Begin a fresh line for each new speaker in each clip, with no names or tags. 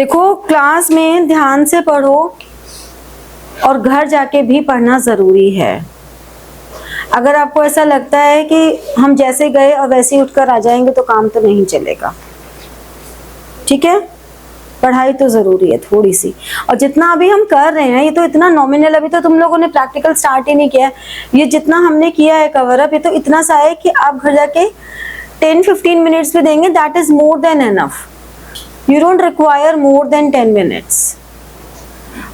देखो, क्लास में ध्यान से पढ़ो और घर जाके भी पढ़ना जरूरी है। अगर आपको ऐसा लगता है कि हम जैसे गए और वैसे ही उठकर आ जाएंगे तो काम तो नहीं चलेगा। ठीक है, पढ़ाई तो जरूरी है थोड़ी सी। और जितना अभी हम कर रहे हैं ये तो इतना नॉमिनल, अभी तो तुम लोगों ने प्रैक्टिकल स्टार्ट ही नहीं किया है। ये जितना हमने किया है कवर अप, ये तो इतना सा है कि आप घर जाके 10-15 मिनट्स भी देंगे, that is more than enough. You don't require more than 10 minutes.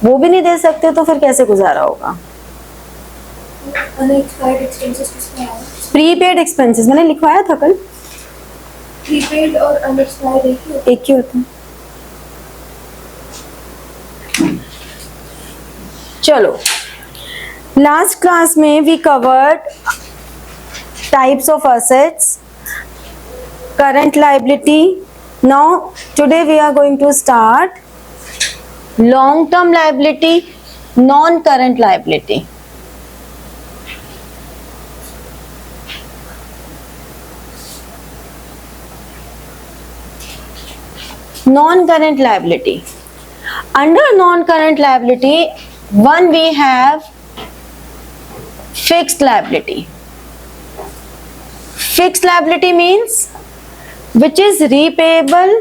वो भी नहीं दे सकते तो फिर कैसे गुजारा होगा? प्रीपेड एक्सपेंसेस मैंने लिखवाया था कल।
प्रीपेड और अनएक्सपायर्ड
एक ही होता है। चलो, लास्ट क्लास में we covered types of assets, current liability. Now today we are going to start long term liability, non current liability. Non-current liability. Under non-current liability, one we have fixed liability. Fixed liability means which is repayable,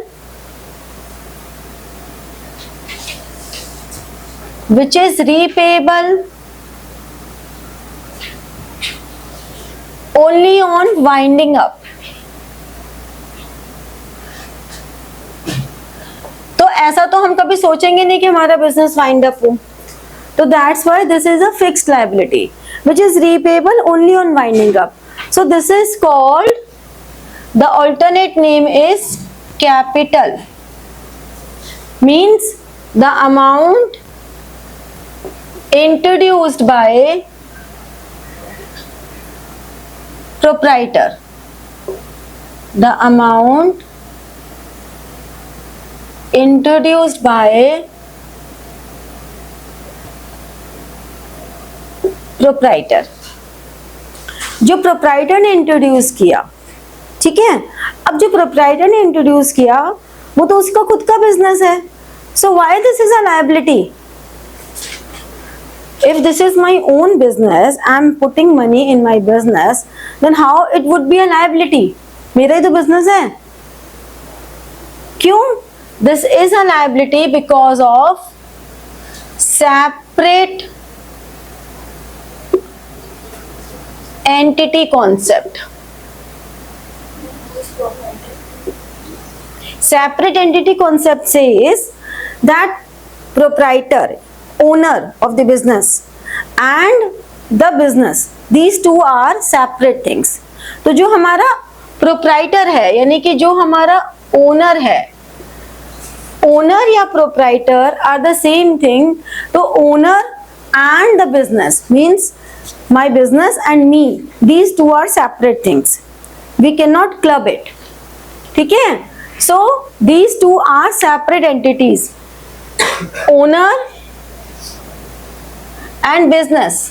only on winding up. तो ऐसा तो हम कभी सोचेंगे नहीं कि हमारा business wind up हो, तो that's why this is a fixed liability which is repayable only on winding up. So this is called, the alternate name is capital, means the amount introduced by proprietor, the amount introduced by proprietor। जो proprietor ने introduce किया, ठीक है। अब जो proprietor ने introduce किया वो तो उसका खुद का बिजनेस है, so why this is a liability? If this is my own business, I am putting money in my business, then how it would be a liability? मेरा ही तो बिजनेस है। क्यों? This is a liability because of separate entity concept. Separate entity concept says that proprietor, owner of the business and the business, these two are separate things. तो जो हमारा proprietor है, यानी कि जो हमारा owner है, ओनर या proprietor are the same thing. तो owner and the business means my business and me, these two are separate things, we can not club it. ठीक है, so these two are separate entities, owner and business.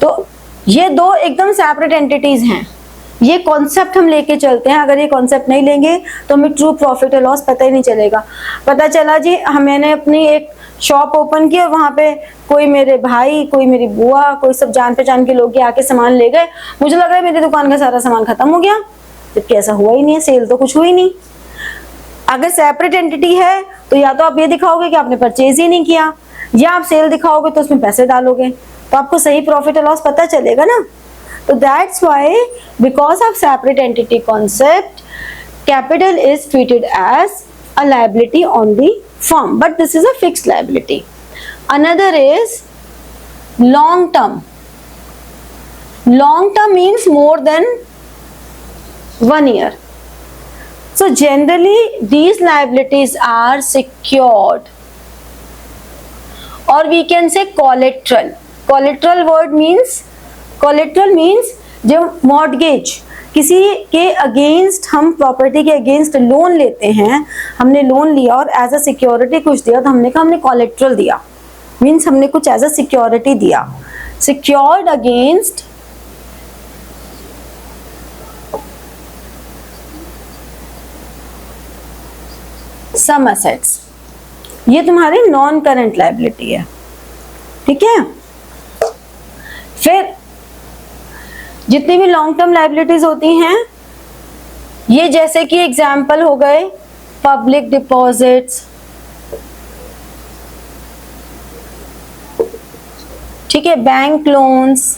तो ये दो एकदम separate entities हैं। ये concept हम लेके चलते हैं। अगर ये कॉन्सेप्ट नहीं लेंगे तो हमें ट्रू प्रॉफिट और लॉस पता ही नहीं चलेगा। पता चला जी मैंने अपनी एक शॉप ओपन की और वहां पे कोई मेरे भाई, कोई मेरी बुआ, कोई सब जान पहचान के लोग आके सामान ले गए, मुझे लग रहा है मेरी दुकान का सारा सामान खत्म हो गया, जबकि ऐसा हुआ ही नहीं है, सेल तो कुछ हुई नहीं। अगर सेपरेट एंटिटी है तो या तो आप ये दिखाओगे कि आपने परचेज ही नहीं किया, या आप सेल दिखाओगे तो उसमें पैसे डालोगे, तो आपको सही प्रॉफिट और लॉस पता चलेगा ना। So that's why, because of separate entity concept, capital is treated as a liability on the firm, but this is a fixed liability. Another is long term. Long term means more than 1 year. So generally these liabilities are secured, or we can say collateral. Collateral word means, collateral means जो mortgage, किसी के against, हम property के against loan लेते हैं, हमने loan लिया और एज अ सिक्योरिटी कुछ दिया, तो हमने कहा हमने कोलेट्रल दिया, मीन्स हमने कुछ एज अ सिक्योरिटी दिया। सिक्योर्ड अगेंस्ट सम असेट्स, ये तुम्हारी नॉन करंट लायबिलिटी है, ठीक है। फिर जितनी भी लॉन्ग टर्म लायबिलिटीज होती हैं, ये जैसे कि एग्जाम्पल हो गए पब्लिक डिपॉजिट्स, ठीक है, बैंक लोन्स,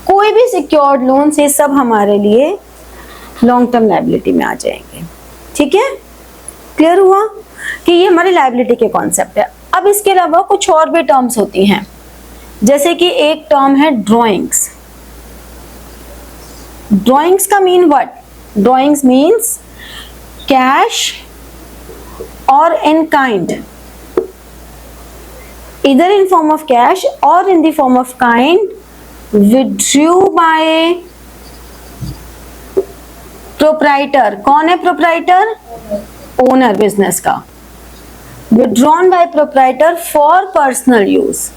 कोई भी सिक्योर्ड लोन्स, ये सब हमारे लिए लॉन्ग टर्म लायबिलिटी में आ जाएंगे, ठीक है। क्लियर हुआ कि ये हमारी लायबिलिटी के कॉन्सेप्ट है। अब इसके अलावा कुछ और भी टर्म्स होती हैं, जैसे कि एक टर्म है ड्रॉइंग्स। ड्रॉइंग्स का mean what? Drawings means cash और in kind, either in form of cash or in the form of kind, withdrew by proprietor। कौन है proprietor? Owner business का। withdrawn by proprietor for personal use,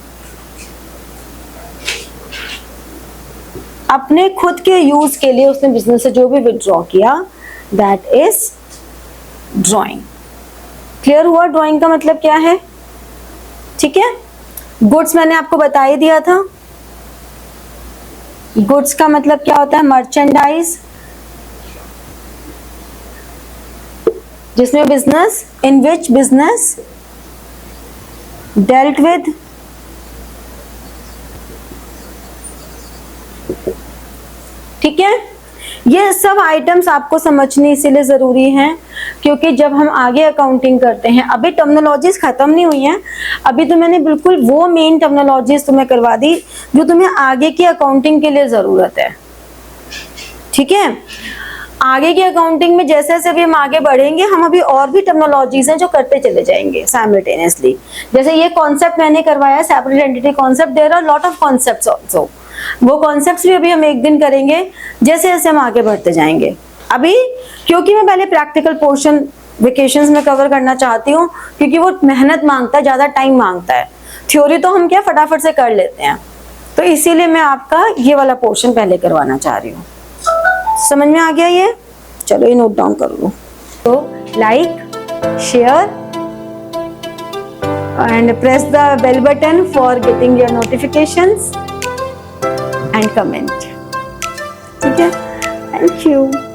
अपने खुद के use के लिए उसने बिजनेस से जो भी विथड्रॉ किया, that is drawing। क्लियर हुआ ड्राइंग का मतलब क्या है, ठीक है। गुड्स मैंने आपको बता ही दिया था, गुड्स का मतलब क्या होता है? मर्चेंडाइज, जिसमें business, in which business dealt with, ठीक है। ये सब आइटम्स आपको समझनी इसीलिए जरूरी हैं क्योंकि जब हम आगे अकाउंटिंग करते हैं, अभी टर्मिनोलॉजीज खत्म नहीं हुई हैं, अभी तो मैंने बिल्कुल वो मेन टर्मिनोलॉजीज तुम्हें करवा दी जो तुम्हें आगे की अकाउंटिंग के लिए जरूरत है, ठीक है। आगे की अकाउंटिंग में जैसे जैसे भी हम आगे बढ़ेंगे, हम अभी और भी टर्मिनोलॉजीज हैं जो करते चले जाएंगे साइमल्टेनियसली। जैसे ये कॉन्सेप्ट मैंने करवाया separate entity concept, there are lot of concepts also, वो कॉन्सेप्ट्स भी अभी हम एक दिन करेंगे जैसे जैसे हम आगे बढ़ते जाएंगे। अभी क्योंकि मैं पहले प्रैक्टिकल पोर्शन वेकेशंस में कवर करना चाहती हूँ क्योंकि वो मेहनत मांगता है, ज्यादा टाइम मांगता है। थ्योरी तो हम क्या फटाफट से कर लेते हैं, तो इसीलिए मैं आपका ये वाला पोर्शन पहले करवाना चाह रही हूँ। समझ में आ गया ये? चलो ये नोट डाउन कर लो। तो like, share and press the bell button for getting your notifications and comment, ठीक है। Thank you.